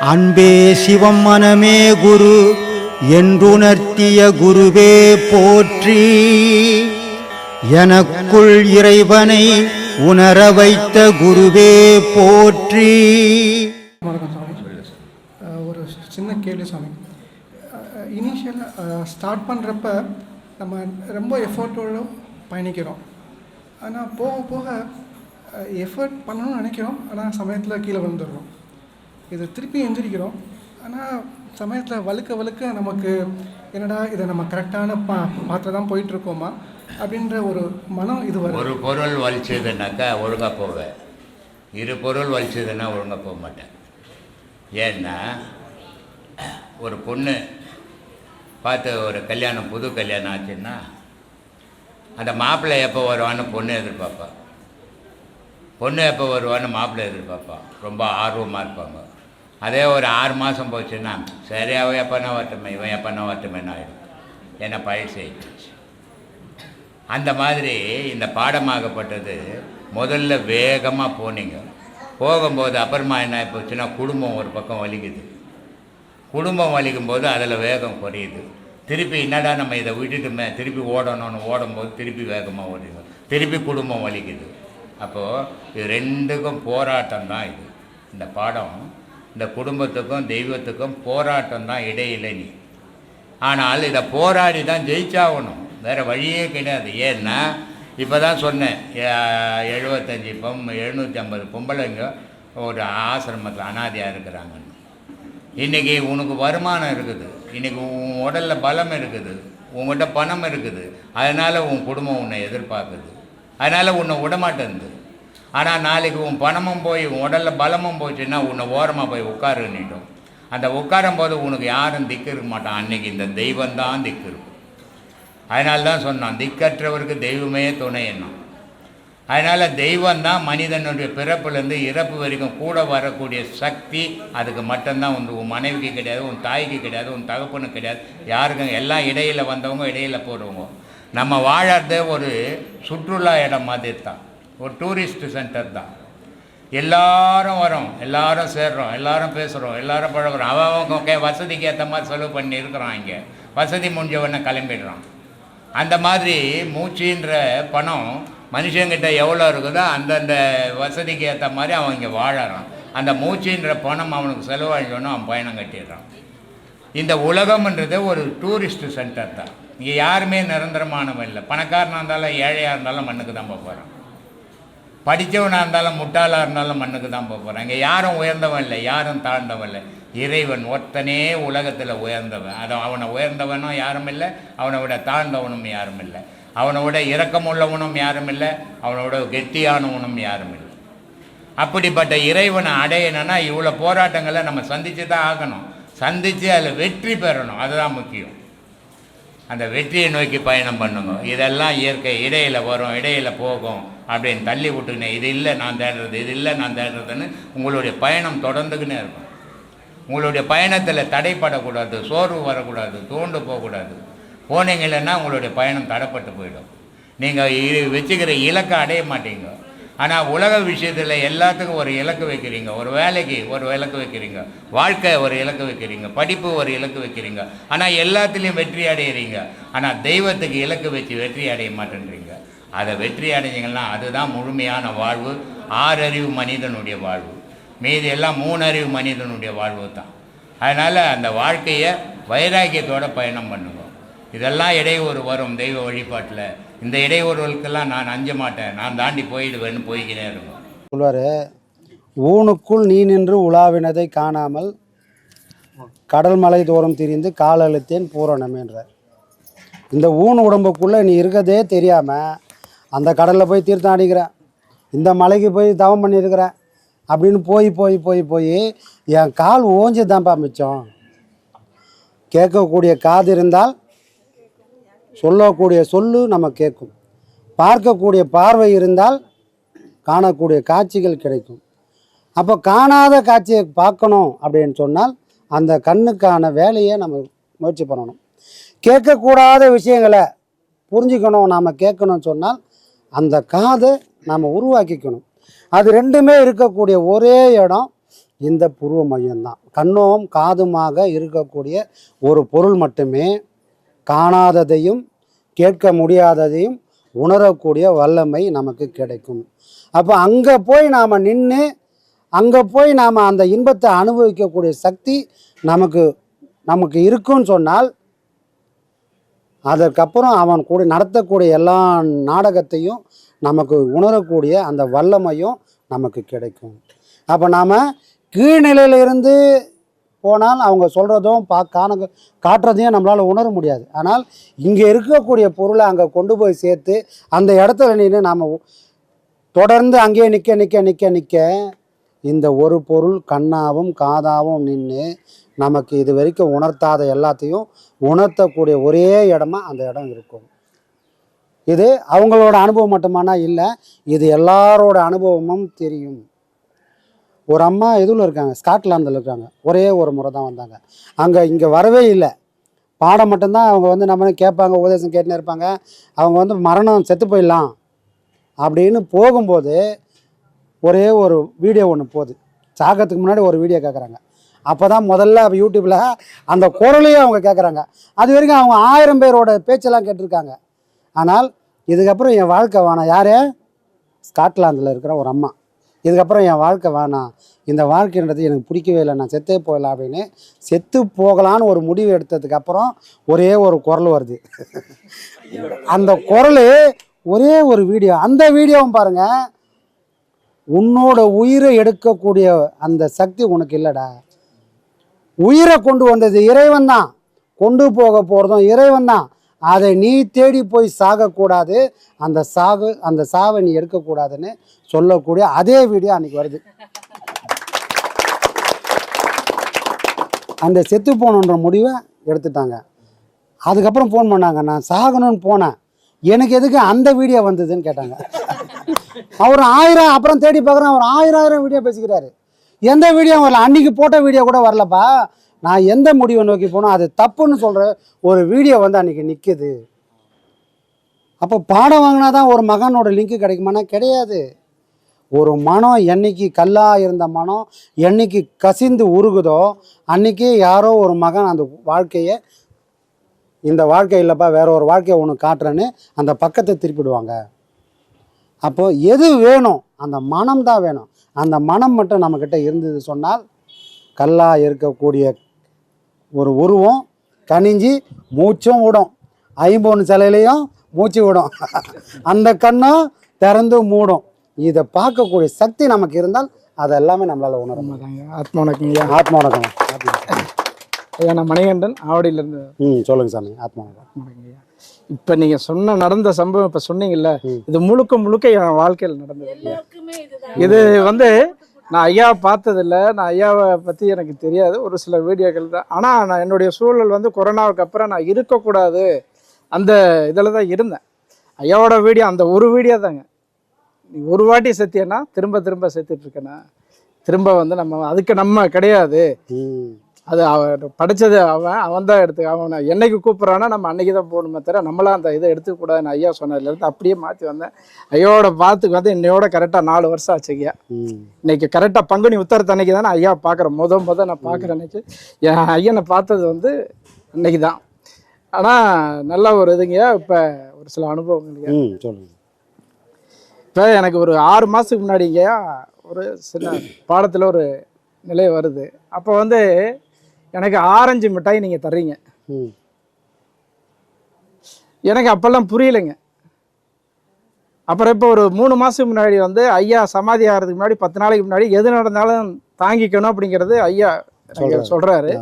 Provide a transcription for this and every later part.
அன்பே சிவம் மனமே குரு என்றுணர்த்திய குருவே போற்றி. எனக்குள் இறைவனை உணர வைத்த குருவே போற்றி. வணக்கம் சாமி. ஒரு சின்ன கேள்வி சாமி. இனிஷியலாக ஸ்டார்ட் பண்ணுறப்ப நம்ம ரொம்ப எஃபர்ட்டோடு பயணிக்கிறோம். ஆனால் போக போக எஃபர்ட் பண்ணணும்னு நினைக்கிறோம், ஆனால் சமயத்தில் கீழே விழுந்துடுறோம். இதை திருப்பி எந்திரிக்கிறோம், ஆனால் சமயத்தில் வழுக்க நமக்கு என்னடா இதை நம்ம கரெக்டான பாத்திர தான் போயிட்டுருக்கோமா அப்படின்ற ஒரு மனம் இது வரும். ஒரு பொருள் வலிச்சதுனாக்கா ஒழுங்காக போவேன், இரு பொருள் வலிச்சதுன்னா ஒழுங்காக போக மாட்டேன். ஏன்னா ஒரு பொண்ணு பார்த்து ஒரு கல்யாணம், புது கல்யாணம் ஆச்சுன்னா அந்த மாப்பிள்ளை எப்போ வருவான்னு பொண்ணு எதிர்பார்ப்பா, பொண்ணு எப்போ வருவான்னு மாப்பிள்ளை எதிர்பார்ப்பா, ரொம்ப ஆர்வமாக இருப்பாங்க. அதே ஒரு 6 மாதம் போச்சுன்னா சரி அவன் எப்போனா வரட்டுமே, இவன் எப்போனா வரட்டுமேன்னு ஆகிடும், ஏன்னா பயிற்சி ஆகிடுச்சு. அந்த மாதிரி இந்த பாடமாகப்பட்டது முதல்ல வேகமாக போனீங்க, போகும்போது அப்புறமா என்ன போச்சுன்னா குடும்பம் ஒரு பக்கம் வலிக்குது. குடும்பம் வலிக்கும்போது அதில் வேகம் குறையுது. திருப்பி என்னடா நம்ம இதை விட்டுட்டுமே திருப்பி ஓடணும்னு ஓடும்போது திருப்பி வேகமாக ஓடிடுது, திருப்பி குடும்பம் வலிக்குது. அப்போது இது ரெண்டுக்கும் போராட்டம் தான். இது இந்த பாடம் இந்த குடும்பத்துக்கும் தெய்வத்துக்கும் போராட்டம் தான், இடையில நீ. ஆனால் இதை போராடி தான் ஜெயிச்சாகணும், வேறு வழியே கிடையாது. ஏன்னா இப்போ தான் சொன்னேன், 75 750 பொம்பளைங்க ஒரு ஆசிரமத்தில் அனாதையாக இருக்கிறாங்கன்னு. இன்றைக்கி உனக்கு வருமானம் இருக்குது, இன்றைக்கி உன் உடலில் பலம் இருக்குது, உங்கள்கிட்ட பணம் இருக்குது, அதனால் உன் குடும்பம் உன்னை எதிர்பார்க்குது, அதனால் உன்னை விடமாட்டேங்குது. ஆனால் நாளைக்கு உன் பணமும் போய் உன் உடலில் பலமும் போச்சுன்னா உன்னை ஓரமாக போய் உட்காருன்னிட்டோம். அந்த உட்காரும் போது உனக்கு யாரும் திக்கு இருக்க மாட்டான், அன்றைக்கி இந்த தெய்வந்தான் திக்கு இருக்கும். அதனால தான் சொன்னான், திக்கற்றவருக்கு தெய்வமே துணை என்னும். அதனால் தெய்வந்தான் மனிதனுடைய பிறப்புலேருந்து இறப்பு வரைக்கும் கூட வரக்கூடிய சக்தி. அதுக்கு மட்டும்தான் உன் மனைவிக்கு கிடையாது, உன் தாய்க்கு கிடையாது, உன் தகப்பனுக்கு கிடையாது, யாருக்கும். எல்லாம் இடையில் வந்தவங்க, இடையில் போகிறவங்க. நம்ம வாழறதே ஒரு சுற்றுலா இடம் மாதிரி தான், ஒரு டூரிஸ்ட் சென்டர் தான். எல்லாரும் வரோம், எல்லாரும் சேர்றோம், எல்லாரும் பேசுகிறோம், எல்லாரும் பழகுறோம். அவங்க வசதிக்கு ஏற்ற மாதிரி செலவு பண்ணி இருக்கிறான், இங்கே வசதி முடிஞ்சவொடனே கிளம்பிடுறான். அந்த மாதிரி மூச்சுன்ற பணம் மனுஷங்கிட்ட எவ்வளோ இருக்குதோ அந்தந்த வசதிக்கு ஏற்ற மாதிரி அவன் இங்கே வாழறான். அந்த மூச்சுன்ற பணம் அவனுக்கு செலவழிஞ்சோன்னு அவன் பயணம் கட்டிடுறான். இந்த உலகம்ன்றது ஒரு டூரிஸ்ட் சென்டர் தான். இங்கே யாருமே நிரந்தரமானவன் இல்லை. பணக்காரனாக இருந்தாலும் ஏழையாக இருந்தாலும் மண்ணுக்கு தான் போகிறான், படித்தவனாக இருந்தாலும் முட்டாளாக இருந்தாலும் மண்ணுக்கு தான் போகிறான். இங்கே யாரும் உயர்ந்தவன் இல்லை, யாரும் தாழ்ந்தவன் இல்லை. இறைவன் ஒருத்தனே உலகத்தில் உயர்ந்தவன். அவனை உயர்ந்தவனும் யாரும் இல்லை, அவனை விட தாழ்ந்தவனும் யாரும் இல்லை, அவனை விட இரக்கமுள்ளவனும் யாரும் இல்லை, அவனை விட கெட்டியானவனும் யாரும் இல்லை. அப்படிப்பட்ட இறைவனை அடையணும்னா இவ்வளோ போராட்டங்களை நம்ம சந்தித்து தான் ஆகணும். சந்தித்து அதில் வெற்றி பெறணும், அதுதான் முக்கியம். அந்த வெற்றியை நோக்கி பயணம் பண்ணுங்க. இதெல்லாம் இயற்கை, இடையில் வரும், இடையில் போகும் அப்படின்னு தள்ளி விட்டுக்கினே இது இல்லை நான் தேடுறது, இது இல்லை நான் தேடுறதுன்னு உங்களுடைய பயணம் தொடர்ந்துக்கினே இருக்கும். உங்களுடைய பயணத்தில் தடைப்படக்கூடாது, சோர்வு வரக்கூடாது, தூண்டு போகக்கூடாது. போனீங்கன்னா உங்களுடைய பயணம் தடைப்பட்டு போயிடும். நீங்கள் வச்சுக்கிற இலக்கை அடைய மாட்டீங்க. ஆனால் உலக விஷயத்தில் எல்லாத்துக்கும் ஒரு இலக்கு வைக்கிறீங்க, ஒரு வேலைக்கு ஒரு இலக்கு வைக்கிறீங்க, வாழ்க்கை ஒரு இலக்கு வைக்கிறீங்க, படிப்பு ஒரு இலக்கு வைக்கிறீங்க, ஆனால் எல்லாத்துலேயும் வெற்றி அடைகிறீங்க. ஆனால் தெய்வத்துக்கு இலக்கு வச்சு வெற்றி அடைய மாட்டேன்றீங்க. அதை வெற்றி அடைஞ்சிங்கன்னா அதுதான் முழுமையான வாழ்வு, 6 அறிவு மனிதனுடைய வாழ்வு. மீதி எல்லாம் 3 அறிவு மனிதனுடைய வாழ்வு தான். அதனால் அந்த வாழ்க்கையை வைராக்கியத்தோடு பயணம் பண்ணுவோம். இதெல்லாம் இடையூறு வரும் தெய்வ வழிபாட்டில். இந்த இடையூறுகளுக்கெல்லாம் நான் அஞ்ச மாட்டேன், நான் தாண்டி போயிடுவேன்னு போய்கினே இருக்கும். சொல்வார், ஊனுக்குள் நீ நின்று உலாவினதை காணாமல் கடல் மலை தோறும் திரிந்து காலழுத்தேன் பூரணமேன்றார். இந்த ஊன் உடம்புக்குள்ளே நீ இருக்கதே தெரியாமல் அந்த கடலில் போய் தீர்த்தம் அடிக்கிறேன், இந்த மலைக்கு போய் தவம் பண்ணியிருக்கிறேன் அப்படின்னு போய் போய் போய் போய் என் கால் ஓஞ்சி தான்ப்பா மிச்சம். கேட்கக்கூடிய காது இருந்தால் சொல்லக்கூடிய சொல்லு நம்ம கேட்கும், பார்க்கக்கூடிய பார்வை இருந்தால் காணக்கூடிய காட்சிகள் கிடைக்கும். அப்போ காணாத காட்சியை பார்க்கணும் அப்படின்னு சொன்னால் அந்த கண்ணுக்கான வேலையை நம்ம முயற்சி பண்ணணும். கேட்கக்கூடாத விஷயங்களை புரிஞ்சுக்கணும், நாம் கேட்கணும்னு சொன்னால் அந்த காதை நாம் உருவாக்கிக்கணும். அது ரெண்டுமே இருக்கக்கூடிய ஒரே இடம் இந்த புருவ மையம்தான். கண்ணும் காதுமாக இருக்கக்கூடிய ஒரு பொருள் மட்டுமே காணாததையும் கேட்க முடியாததையும் உணரக்கூடிய வல்லமை நமக்கு கிடைக்கும். அப்போ அங்கே போய் நாம் நின்று அங்கே போய் நாம் அந்த இன்பத்தை அனுபவிக்கக்கூடிய சக்தி நமக்கு இருக்குன்னு சொன்னால், அதற்கப்புறம் அவன் கூட நடத்தக்கூடிய எல்லா நாடகத்தையும் நமக்கு உணரக்கூடிய அந்த வல்லமையும் நமக்கு கிடைக்கும். அப்போ நாம் கீழ்நிலையிலிருந்து போனால் அவங்க சொல்கிறதும் காட்டுறதையும் நம்மளால் உணர முடியாது. ஆனால் இங்கே இருக்கக்கூடிய பொருளை அங்கே கொண்டு போய் சேர்த்து அந்த இடத்துல நின்று நாம் தொடர்ந்து அங்கேயே நிற்க இந்த ஒரு பொருள் கண்ணாவும் காதாவும் நின்று நமக்கு இது வரைக்கும் உணர்த்தாத எல்லாத்தையும் உணர்த்தக்கூடிய ஒரே இடமா அந்த இடம் இருக்கும். இது அவங்களோட அனுபவம் மட்டுமானா இல்லை, இது எல்லாரோட அனுபவமும் தெரியும். ஒரு அம்மா எதுவும் இருக்காங்க, ஸ்காட்லாந்தில் இருக்காங்க. ஒரே ஒரு முறை தான் வந்தாங்க. இங்கே வரவே இல்லை. பாடம் மட்டும்தான் அவங்க நம்ம கேட்பாங்க, உபதேசம் கேட்டுன்னு இருப்பாங்க. அவங்க மரணம் செத்து போயிடலாம் அப்படின்னு போகும்போது ஒரே ஒரு வீடியோ ஒன்று போகுது. சாகத்துக்கு முன்னாடி ஒரு வீடியோ கேட்குறாங்க. அப்போ தான் முதல்ல யூடியூப்பில் அந்த குரலையும் அவங்க கேட்குறாங்க. அது வரைக்கும் அவங்க 1000 பேரோட பேச்செல்லாம் கேட்டிருக்காங்க. ஆனால் இதுக்கப்புறம் என் வாழ்க்கை வேணாம். யார்? ஸ்காட்லாந்தில் இருக்கிற ஒரு அம்மா. இதுக்கப்புறம் என் வாழ்க்கை வேணாம், இந்த வாழ்க்கைன்றது எனக்கு பிடிக்கவே இல்லை, நான் செத்தே போயிடலாம் அப்படின்னு செத்து போகலான்னு ஒரு முடிவு எடுத்ததுக்கப்புறம் ஒரே ஒரு குரல் வருது. அந்த குரல் ஒரே ஒரு வீடியோ. அந்த வீடியோவும் பாருங்கள். உன்னோட உயிரை எடுக்கக்கூடிய அந்த சக்தி உனக்கு இல்லைடா. உயிரை கொண்டு வந்தது இறைவன் தான், கொண்டு போக போகிறதும் இறைவன் தான். அதை நீ தேடி போய் சாகக்கூடாது, அந்த சாவை நீ எடுக்கக்கூடாதுன்னு சொல்லக்கூடிய அதே வீடியோ அன்றைக்கி வருது. அந்த செத்து போகணுன்ற முடிவை எடுத்துட்டாங்க. அதுக்கப்புறம் ஃபோன் பண்ணாங்க, நான் சாகணும்னு போனேன், எனக்கு எதுக்கு அந்த வீடியோ வந்ததுன்னு கேட்டாங்க. அவர் 1000 அப்புறம் தேடி பார்க்குறேன், அவர் 1000 வீடியோ பேசிக்கிறாரு. எந்த வீடியோ வரல, அன்றைக்கி போட்ட வீடியோ கூட வரலப்பா. நான் எந்த முடிவை நோக்கி போனோம் அது தப்புன்னு சொல்கிற ஒரு வீடியோ அன்றைக்கி நிற்குது. அப்போ பாடம் வாங்கினா தான் ஒரு மகனோட லிங்க்கு கிடைக்குமானா கிடையாது. ஒரு மனம் என்னைக்கு கல்லாக இருந்த மனம் என்னைக்கு கசிந்து உருகுதோ அன்றைக்கி யாரோ ஒரு மகன் அந்த வாழ்க்கையை, இந்த வாழ்க்கை இல்லைப்பா வேற ஒரு வாழ்க்கையை ஒன்று காட்டுறேன்னு அந்த பக்கத்தை திருப்பிடுவாங்க. அப்போது எது வேணும்? அந்த மனம் தான் வேணும். அந்த மனம் மட்டும் நம்மக்கிட்ட இருந்தது சொன்னால் கல்லாக இருக்கக்கூடிய ஒரு உருவம் கனிஞ்சி மூச்சும் விடும். 50 சிலையிலையும் மூச்சு விடும். அந்த கண்ணும் திறந்து மூடும். இதை பார்க்கக்கூடிய சக்தி நமக்கு இருந்தால் அது எல்லாமே நம்மளால் உணர மாட்டாங்க. ஆத்மா வணக்கங்கய்யா. ஆத்மா வணக்கம் ஐயா, நான் மணிகண்டன், ஆவடியிலேருந்து. சொல்லுங்கள் சாமி. ஆத்மா வணக்கங்கய்யா. இப்போ நீங்கள் சொன்ன சம்பவம் இப்போ சொன்னீங்கல்ல, இது முழுக்க என் வாழ்க்கையில் நடந்தது. இது நான் ஐயாவை பார்த்ததில்லை, நான் ஐயாவை பற்றி எனக்கு தெரியாது, ஒரு சில வீடியோக்கள் தான். ஆனால் நான் என்னுடைய சூழல் கொரோனாவுக்கு அப்புறம் நான் இருக்கக்கூடாது அந்த இதில் தான் இருந்தேன். ஐயாவோட வீடியோ அந்த ஒரு வீடியோ தாங்க. நீ ஒரு வாட்டி செத்தியன்னா திரும்ப செத்துட்ருக்கேன்னா திரும்ப நம்ம அதுக்கு நம்ம கிடையாது. அது அவன் படித்தது அவன் தான் அவனை என்னைக்கு கூப்பிட்றான்னா நம்ம அன்னைக்கு தான் போகணுமே தவிர நம்மளாம் அந்த இதை எடுத்துக்கூடாதுன்னு ஐயா சொன்னதுலேருந்து அப்படியே மாற்றி வந்தேன். ஐயாவோட பாத்துக்கு இன்னையோட கரெக்டாக 4 வருஷம் ஆச்சு ஐயா. இன்னைக்கு கரெக்டாக பங்குனி உத்தரத்தன்னைக்கு தானே ஐயா பார்க்குறேன். முத நான் பார்க்குறேன். அன்னைக்கு என் ஐயனை பார்த்தது அன்னைக்கு தான். ஆனால் நல்ல ஒரு இதுங்கய்யா. இப்போ ஒரு சில அனுபவங்கள்யா சொல்லுங்கள். இப்போ எனக்கு ஒரு 6 மாதத்துக்கு முன்னாடிங்கய்யா ஒரு சின்ன பாடத்தில் ஒரு நிலை வருது. அப்போ எனக்கு ஆரஞ்சு மிட்டாய் நீங்கள் தர்றீங்க. எனக்கு அப்போல்லாம் புரியலைங்க. அப்புறம் இப்போ ஒரு 3 மாதத்துக்கு முன்னாடி ஐயா சமாதி ஆகிறதுக்கு முன்னாடி 10 நாளைக்கு முன்னாடி எது நடந்தாலும் தாங்கிக்கணும் அப்படிங்கிறது ஐயா சொல்கிறாரு.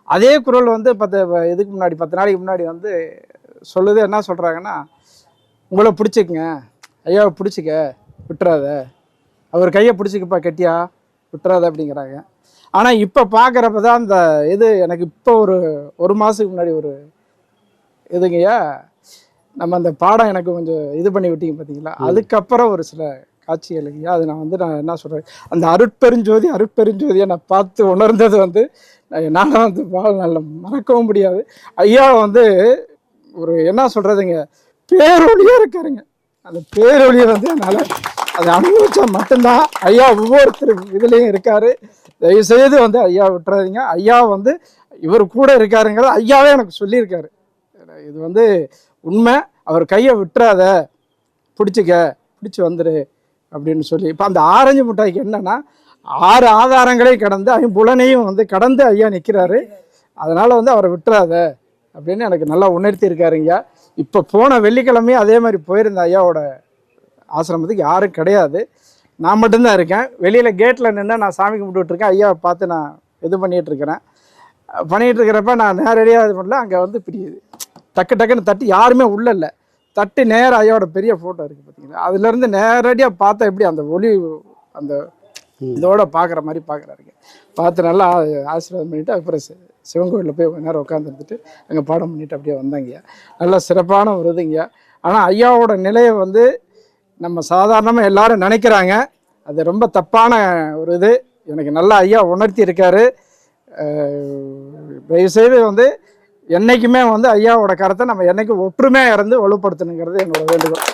அதே குரல் 10 நாளைக்கு முன்னாடி சொல்லுது. என்ன சொல்கிறாங்கன்னா, உங்களை பிடிச்சிக்குங்க, ஐயாவை பிடிச்சிக்க, விட்டுறாத, அவர் கையை பிடிச்சிக்கப்பா கெட்டியா, விட்டுறாத அப்படிங்கிறாங்க. ஆனால் இப்போ பார்க்குறப்ப தான் அந்த இது எனக்கு இப்போ ஒரு மாதத்துக்கு முன்னாடி ஒரு இதுங்கய்யா, நம்ம அந்த பாடம் எனக்கு கொஞ்சம் இது பண்ணி விட்டீங்க பார்த்தீங்களா. அதுக்கப்புறம் ஒரு சில காட்சிகளுங்கய்யா, அது நான் நான் என்ன சொல்கிறேன், அந்த அருட்பெருஞ்சோதியை நான் பார்த்து உணர்ந்தது என்னால் வாழ்நாளில் மறக்கவும் முடியாது. ஐயா ஒரு என்ன சொல்கிறதுங்க, பேரொழியாக இருக்காருங்க. அந்த பேரொழியை என்னால் அதை அனுபவிச்சா மட்டும்தான் ஐயா ஒவ்வொருத்தர் இதுலேயும் இருக்காரு. தயவுசெய்து வந்து ஐயா விட்டுறாதீங்க. ஐயா வந்து இவர் கூட இருக்காருங்கிறத ஐயாவே எனக்கு சொல்லியிருக்காரு. இது வந்து உண்மை. அவர் கையை விட்டுறாத, பிடிச்சி வந்துரு அப்படின்னு சொல்லி. இப்போ அந்த ஆரஞ்சு மிட்டாய்க்கு என்னன்னா 6 ஆதாரங்களையும் கடந்து 5 வந்து கடந்து ஐயா நிற்கிறாரு. அதனால் வந்து அவரை விட்டுறாத அப்படின்னு எனக்கு நல்லா உணர்த்தி இருக்காருங்க. இப்போ போன வெள்ளிக்கிழமையும் அதே மாதிரி போயிருந்த ஐயாவோட ஆசிரமத்துக்கு யாரும் கிடையாது, நான் மட்டும்தான் இருக்கேன். வெளியில் கேட்டில் நின்று நான் சாமி கும்பிட்டுருக்கேன். ஐயாவை பார்த்து நான் இது பண்ணிகிட்ருக்கிறேன். பண்ணிகிட்ருக்கிறப்ப நான் நேரடியாக இது பண்ணல. அங்கே வந்து இப்படி டக்குன்னு தட்டி யாருமே உள்ள இல்லை, தட்டி நேரம் ஐயாவோட பெரிய ஃபோட்டோ இருக்குது பார்த்தீங்களா, அதுலேருந்து நேரடியாக பார்த்தா எப்படி அந்த ஒளி அந்த இதோட பார்க்குற மாதிரி பார்க்குறாருங்க. பார்த்து நல்லா ஆசீர்வாதம் பண்ணிவிட்டு அப்புறம் சிவன் கோயிலில் போய் கொஞ்ச நேரம் உட்காந்துருந்துட்டு அங்கே பாடம் பண்ணிவிட்டு அப்படியே வந்தாங்கய்யா. நல்லா சிறப்பான ஒரு இதுங்கய்யா. ஆனால் ஐயாவோட நிலையை வந்து நம்ம சாதாரணமாக எல்லாரும் நினைக்கிறாங்க, அது ரொம்ப தப்பான ஒரு இது. எனக்கு நல்லா ஐயா உணர்த்தி இருக்காரு. தயவுசெய்து வந்து என்றைக்குமே வந்து ஐயாவோட கருத்தை நம்ம என்றைக்கும் ஒற்றுமையாக இருந்து வலுப்படுத்தணுங்கிறது என்னோட வேண்டுகோள்.